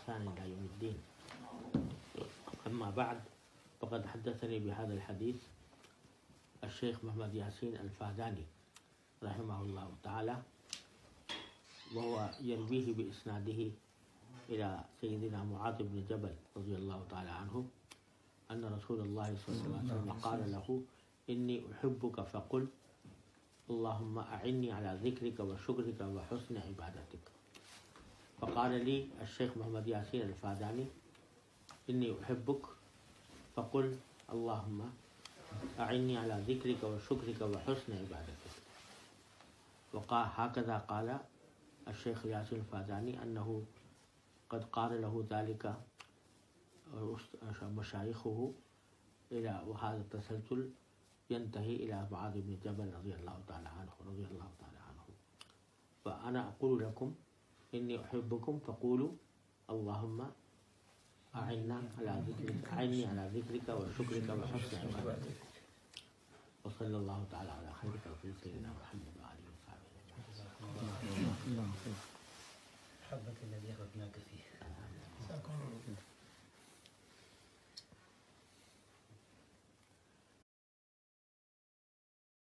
بإحسان إلى يوم الدين. أما بعد فقد حدثني بهذا الحديث الشيخ محمد ياسين الفاداني رحمه الله تعالى، وهو يرويه بإسناده إلى سيدنا معاذ بن جبل رضي الله تعالى عنه أن رسول الله صلى الله عليه وسلم قال له: إني أحبك فقل اللهم أعني على ذكرك وشكرك وحسن عبادتك. فقال لي الشيخ محمد ياسين الفاداني: إني أحبك فقل اللهم أعني على ذكرك وشكرك وحسن عبادتك. وقال هكذا قال الشيخ ياسين الفاداني أنه قد قال له ذلك مشايخه إلى، وهذا التسلسل ينتهي إلى معاذ بن جبل رضي الله تعالى عنه. فأنا أقول لكم إني أحبكم فقولوا اللهم أعني على ذكرك وشكرك وحسن عبادتك. وصلى الله تعالى على خير خلق سيدنا محمد.